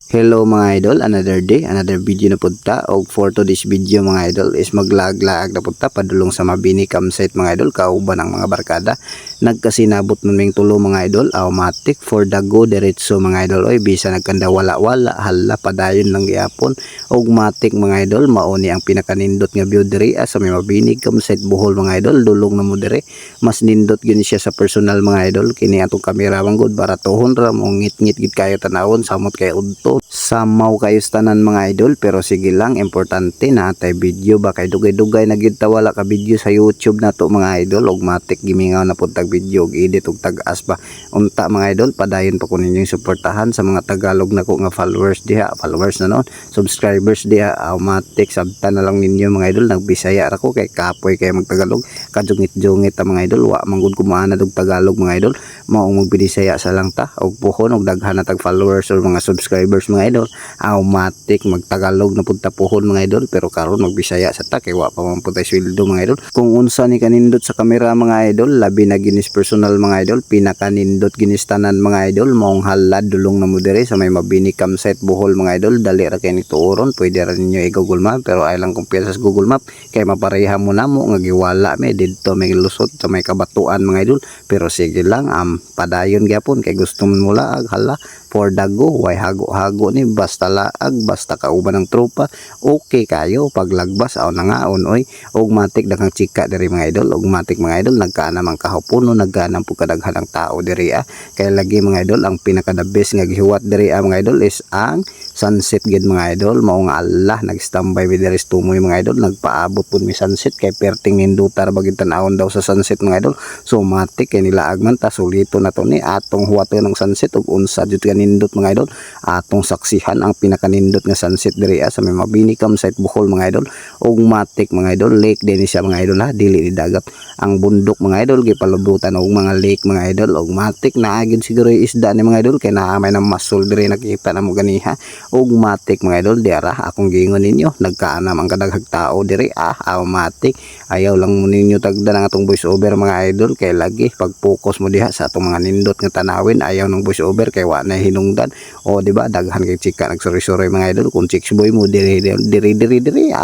Hello mga idol, another day, another video na punta. Og for today's video mga idol is maglaag-laag na punta padulong sa Mabini campsite mga idol, kauban ng mga barkada. Nagkasinabot naming tulo mga idol, automatic for the go diretso mga idol. Oy bisa nagkanda wala-wala, hala padayon lang gyapon. Og matik mga idol, mauni ang pinakanindot nga view diri sa may Mabini campsite Bohol mga idol, dulong na mo diri. Mas nindot gyud siya sa personal mga idol. Kini atong kamera manggod baratohon ra mo ngit-ngit gid kayo tanawon samot kay udto. Samaw kayo tanan mga idol, pero sige lang, importante na tay video ba kay dugay-dugay na gid ta wala ka video sa YouTube nato mga idol. Og matik gimingaw na pud tag video og edit og tag-as ba unta mga idol. Padayon pa ko ninyong suportahan sa mga Tagalog nako nga followers diha, followers na non, subscribers diha. Automatic sabtan na lang ninyo mga idol, nagbisaya ra ko kay kapoy kay magtagalog, kadjungit-jungit ta mga idol, wa manggod kumaana og Tagalog mga idol. Mao magbisaya sa lang ta og puhon og daghan na tag followers or mga subscribers mga idol. Automatic magtagalog na punta puhon mga idol, pero karon magbisaya sa ta kay wa pa man putay sweldo mga idol. Kung unsa ni kanindot sa kamera mga idol, labi na ginis personal mga idol, pinakanindot ginis tanan mga idol. Maong halad dulong na mo dire sa may Mabini campsite Bohol mga idol. Dali ra kay ni tuoron, pwede ra ninyo i-Google Map, pero ay lang kumpiyansa sa Google Map kay mapareha mo namo nga giwala me didto may lusot sa may kabatuan mga idol. Pero sige lang, padayon gyapon kay gusto mo laag, hala for the go, way hago-hago ni basta laag, basta kauban ng tropa, okay kayo paglagbas aw nangaon oy. Og matik daghang chika diri mga idol, og matik mga idol nagkaana man kahapono, nagkaana pud kadaghan ang tao diri kay lagi mga idol ang pinaka the best nga gihuwat diri mga idol is ang sunset gid mga idol. Mao nga Allah nag-standby mi diri sa tumoy mga idol, nagpaabot pud mi sunset kay perting nindutar bagid tan-awon daw sa sunset mga idol. So matik kay nilaag man ta, sulito na to ni atong huwaton ng sunset og unsa jud nindot mga idol. Atong saksihan ang pinakanindot nga sunset diri sa may Mabini campsite Bohol mga idol. Og matik mga idol, lake din siya mga idol dili ni dagat. Ang bundok mga idol gipalubutan og mga lake mga idol. Og matik naa gyud siguro isda ni mga idol kay naa may masul diri nakita na mo ganiha. Og matik mga idol, diara akong giingon ninyo, nagkaanam ang kadaghag tao diri automatic. Ayaw lang mo ninyo tagda ng atong voice over mga idol kay lagi pag focus mo diha sa atong mga nindot nga tanawin, ayaw ng voice over kay wa na hinungdan. O di ba daghan kay chika nagsuri-suri mga idol, kung chicks boy mo diri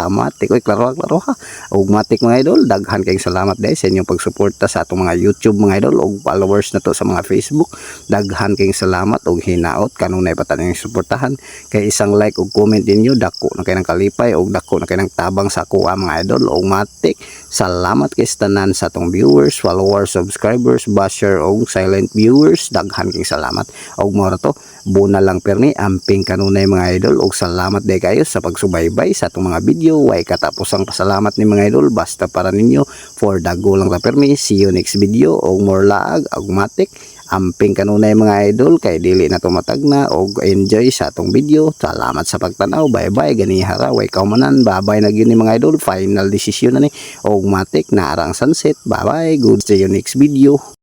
matik oy klaro ha. Og matik mga idol, daghan kay salamat dahil sa inyong pagsuporta sa atong mga YouTube mga idol og followers na to sa mga Facebook. Daghan kay salamat og hinaot kanunay patan yung suportahan kay isang like og comment ninyo dako na kay nang kalipay og dako na kay nang tabang sa kuha mga idol. Og matik salamat kay tanan sa atong viewers, followers, subscribers, basher og silent viewers. Daghan kay salamat og mora to buna lang perni amping kanunay mga idol. Og salamat day kayo sa pagsubaybay sa atong mga video. Way katapusang pasalamat ni mga idol, basta para ninyo for the go lang ta permi. See you next video og more laag og matik amping kanunay mga idol kay dili na tumatag na. Og enjoy sa atong video. Salamat sa pagtanaw, bye bye ganihara way kaumanan, bye bye na gyud ni mga idol. Final decision na ni og matik na arang sunset, bye bye, good, see you next video.